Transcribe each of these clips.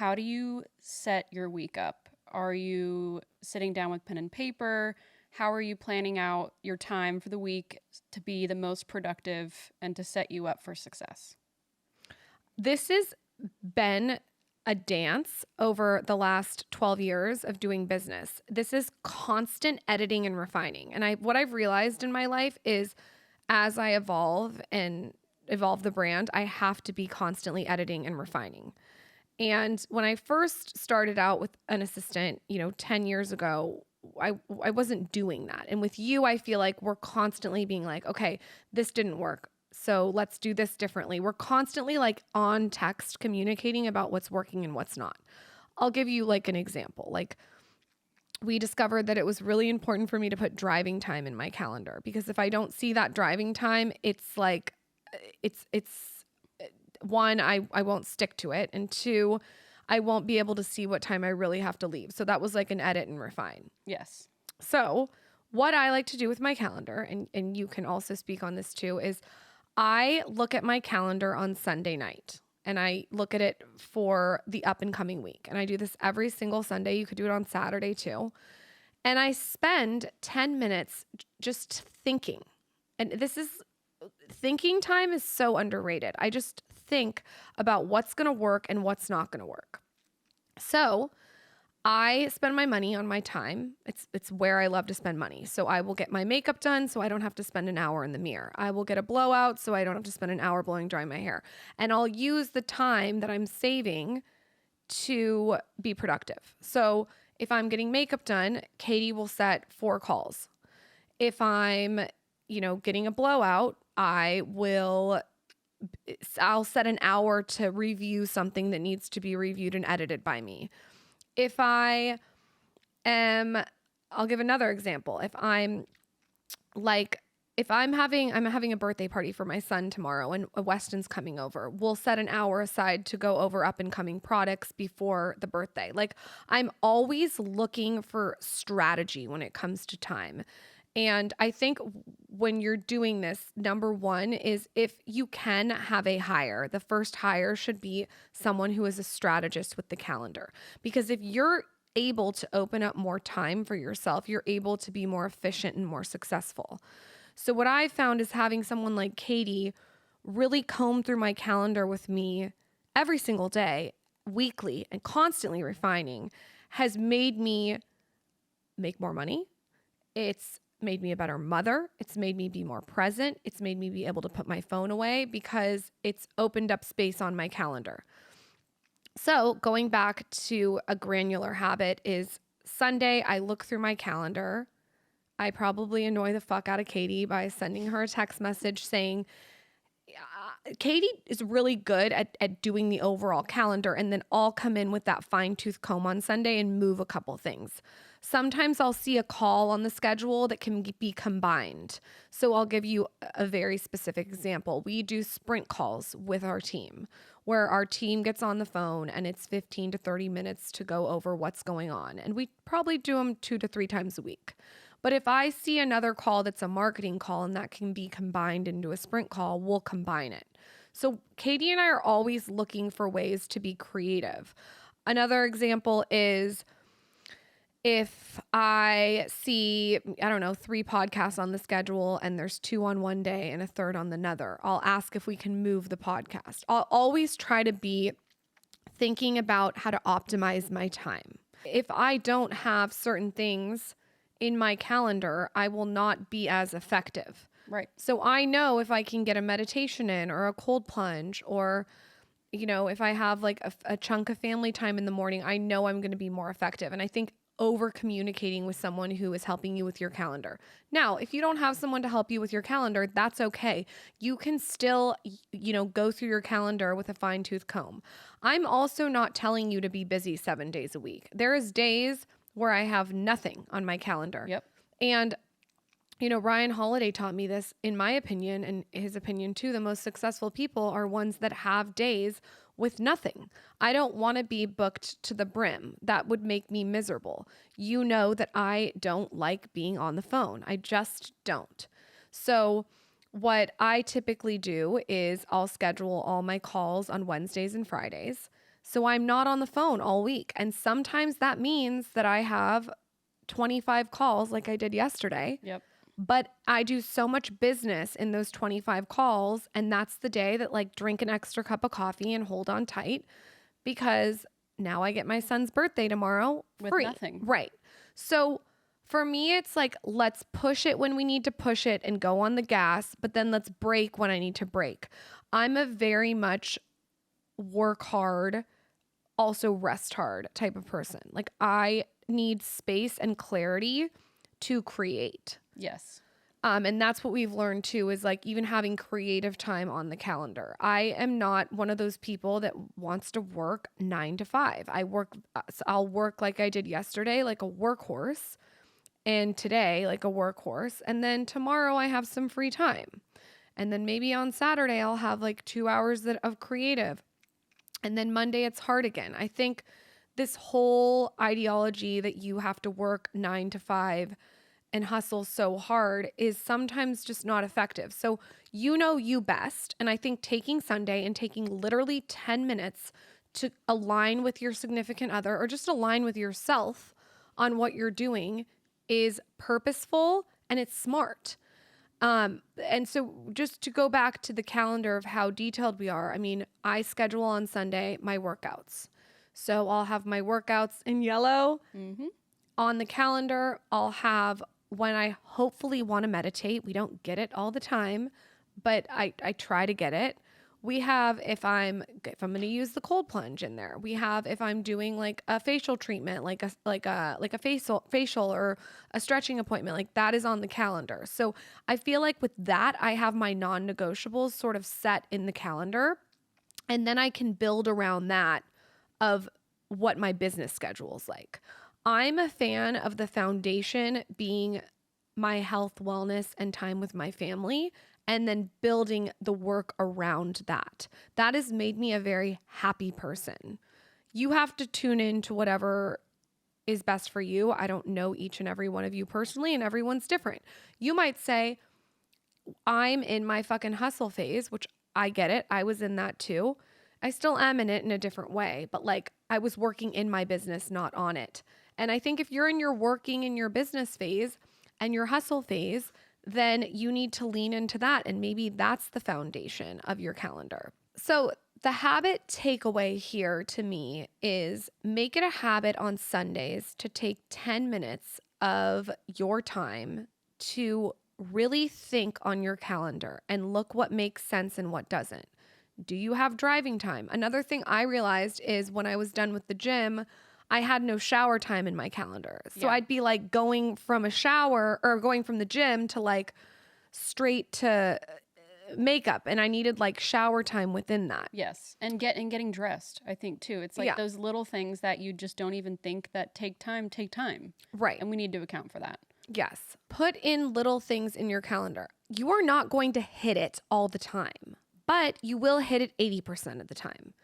how do you set your week up? Are you sitting down with pen and paper? How are you planning out your time for the week to be the most productive and to set you up for success? This has been a dance over the last 12 years of doing business. This is constant editing and refining. And what I've realized in my life is as I evolve and evolve the brand, I have to be constantly editing and refining. And when I first started out with an assistant, 10 years ago, I wasn't doing that. And with you, I feel like we're constantly being like, okay, this didn't work, so let's do this differently. We're constantly like on text communicating about what's working and what's not. I'll give you like an example. Like we discovered that it was really important for me to put driving time in my calendar because if I don't see that driving time, it's like, it's one, I won't stick to it. And two, I won't be able to see what time I really have to leave. So that was like an edit and refine. Yes. So what I like to do with my calendar, and you can also speak on this too, is I look at my calendar on Sunday night and I look at it for the up and coming week. And I do this every single Sunday. You could do it on Saturday too. And I spend 10 minutes just thinking. And thinking time is so underrated. I just think about what's going to work and what's not going to work. So I spend my money on my time. It's where I love to spend money. So I will get my makeup done so I don't have to spend an hour in the mirror. I will get a blowout so I don't have to spend an hour blowing dry my hair. And I'll use the time that I'm saving to be productive. So if I'm getting makeup done, Katie will set 4 calls. If I'm, getting a blowout, I'll set an hour to review something that needs to be reviewed and edited by me. I'll give another example. I'm having a birthday party for my son tomorrow and Weston's coming over, we'll set an hour aside to go over up and coming products before the birthday. Like I'm always looking for strategy when it comes to time. And I think when you're doing this, number one is if you can have a hire, the first hire should be someone who is a strategist with the calendar. Because if you're able to open up more time for yourself, you're able to be more efficient and more successful. So what I found is having someone like Katie really comb through my calendar with me every single day, weekly, and constantly refining has made me make more money. It's made me a better mother. It's made me be more present. It's made me be able to put my phone away because it's opened up space on my calendar. So going back to a granular habit is Sunday, I look through my calendar. I probably annoy the fuck out of Katie by sending her a text message saying, Katie is really good at doing the overall calendar, and then I'll come in with that fine-tooth comb on Sunday and move a couple things. Sometimes I'll see a call on the schedule that can be combined. So I'll give you a very specific example. We do sprint calls with our team where our team gets on the phone and it's 15 to 30 minutes to go over what's going on. And we probably do them 2 to 3 times a week. But if I see another call that's a marketing call and that can be combined into a sprint call, we'll combine it. So Katie and I are always looking for ways to be creative. Another example is if I see, 3 podcasts on the schedule and there's 2 on one day and a third on another, I'll ask if we can move the podcast. I'll always try to be thinking about how to optimize my time. If I don't have certain things in my calendar, I will not be as effective. Right. So I know if I can get a meditation in or a cold plunge or, if I have like a chunk of family time in the morning, I know I'm going to be more effective. And I think over communicating with someone who is helping you with your calendar. Now, if you don't have someone to help you with your calendar, that's okay. You can still, go through your calendar with a fine tooth comb. I'm also not telling you to be busy 7 days a week. There is days where I have nothing on my calendar. Yep. And, Ryan Holiday taught me this, in my opinion, and his opinion too, the most successful people are ones that have days with nothing. I don't want to be booked to the brim. That would make me miserable. You know that I don't like being on the phone. I just don't. So what I typically do is I'll schedule all my calls on Wednesdays and Fridays. So I'm not on the phone all week. And sometimes that means that I have 25 calls like I did yesterday. Yep. But I do so much business in those 25 calls. And that's the day that like drink an extra cup of coffee and hold on tight because now I get my son's birthday tomorrow With free. nothing. Right. So for me, it's like, let's push it when we need to push it and go on the gas, but then let's break when I need to break. I'm a very much work hard, also rest hard type of person. Like I need space and clarity to create. Yes. And that's what we've learned too, is like even having creative time on the calendar. I am not one of those people that wants to work 9 to 5. I'll work like I did yesterday, like a workhorse, and today like a workhorse. And then tomorrow I have some free time. And then maybe on Saturday I'll have like 2 hours of creative. And then Monday it's hard again. I think this whole ideology that you have to work 9 to 5 and hustle so hard is sometimes just not effective. So you know you best. And I think taking Sunday and taking literally 10 minutes to align with your significant other or just align with yourself on what you're doing is purposeful and it's smart. And so just to go back to the calendar of how detailed we are, I mean, I schedule on Sunday my workouts. So I'll have my workouts in yellow on the calendar. I'll have when I hopefully want to meditate. We don't get it all the time, but I try to get it. We have if I'm going to use the cold plunge in there. We have if I'm doing like a facial treatment, like a facial or a stretching appointment, like that is on the calendar. So I feel like with that, I have my non-negotiables sort of set in the calendar, and then I can build around that of what my business schedule is like. I'm a fan of the foundation being my health, wellness, and time with my family, and then building the work around that. That has made me a very happy person. You have to tune in to whatever is best for you. I don't know each and every one of you personally, and everyone's different. You might say, I'm in my fucking hustle phase, which I get it. I was in that too. I still am in it in a different way, but like I was working in my business, not on it. And I think if you're in your working in your business phase and your hustle phase, then you need to lean into that. And maybe that's the foundation of your calendar. So the habit takeaway here to me is make it a habit on Sundays to take 10 minutes of your time to really think on your calendar and look what makes sense and what doesn't. Do you have driving time? Another thing I realized is when I was done with the gym, I had no shower time in my calendar. So I'd be like going from a shower or going from the gym to like straight to makeup, and I needed like shower time within that. Yes. And getting dressed, I think too. It's like those little things that you just don't even think that take time. Right. And we need to account for that. Yes. Put in little things in your calendar. You are not going to hit it all the time, but you will hit it 80% of the time.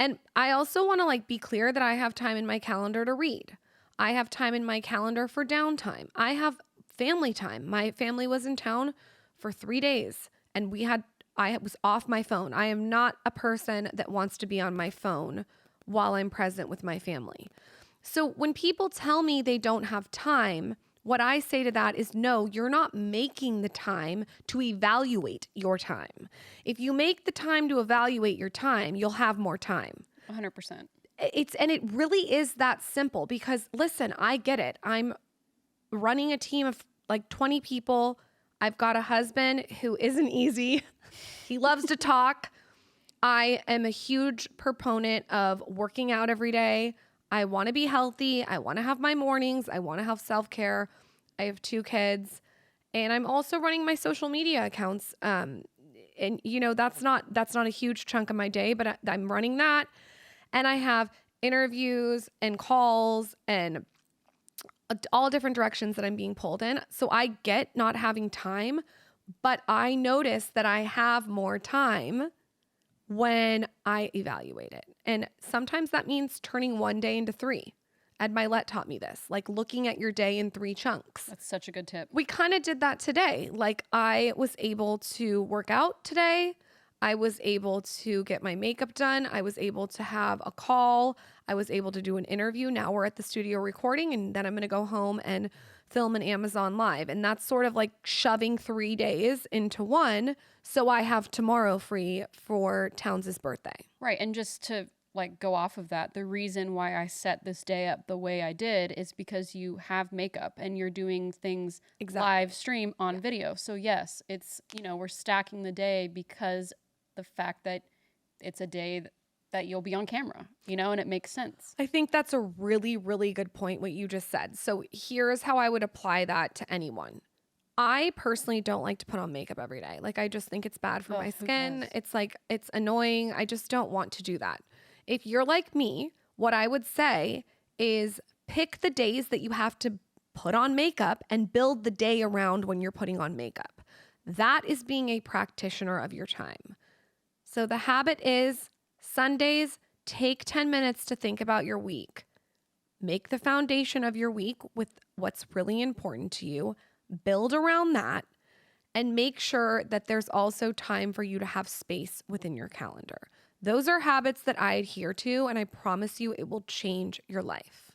And I also want to like be clear that I have time in my calendar to read. I have time in my calendar for downtime. I have family time. My family was in town for 3 days and I was off my phone. I am not a person that wants to be on my phone while I'm present with my family. So when people tell me they don't have time, what I say to that is, no, you're not making the time to evaluate your time. If you make the time to evaluate your time, you'll have more time. 100%. And it really is that simple because listen, I get it. I'm running a team of like 20 people. I've got a husband who isn't easy. He loves to talk. I am a huge proponent of working out every day. I want to be healthy. I want to have my mornings. I want to have self-care. I have 2 kids, and I'm also running my social media accounts. And you know, that's not a huge chunk of my day, but I'm running that. And I have interviews and calls and all different directions that I'm being pulled in. So I get not having time, but I notice that I have more time when I evaluate it. And sometimes that means turning one day into 3. Ed Milet taught me this, like looking at your day in 3 chunks. That's such a good tip. We kind of did that today. Like I was able to work out today. I was able to get my makeup done. I was able to have a call. I was able to do an interview. Now we're at the studio recording, and then I'm going to go home and film an Amazon Live. And that's sort of like shoving 3 days into one. So I have tomorrow free for Towns' birthday. Right. And just to like go off of that, the reason why I set this day up the way I did is because you have makeup and you're doing things live stream on video. So yes, it's, we're stacking the day because the fact that it's a day that you'll be on camera, and it makes sense. I think that's a really, really good point, what you just said. So here's how I would apply that to anyone. I personally don't like to put on makeup every day. Like, I just think it's bad for my skin. It's like, it's annoying. I just don't want to do that. If you're like me, what I would say is pick the days that you have to put on makeup and build the day around when you're putting on makeup. That is being a practitioner of your time. So the habit is Sundays, take 10 minutes to think about your week. Make the foundation of your week with what's really important to you. Build around that, and make sure that there's also time for you to have space within your calendar. Those are habits that I adhere to, and I promise you it will change your life.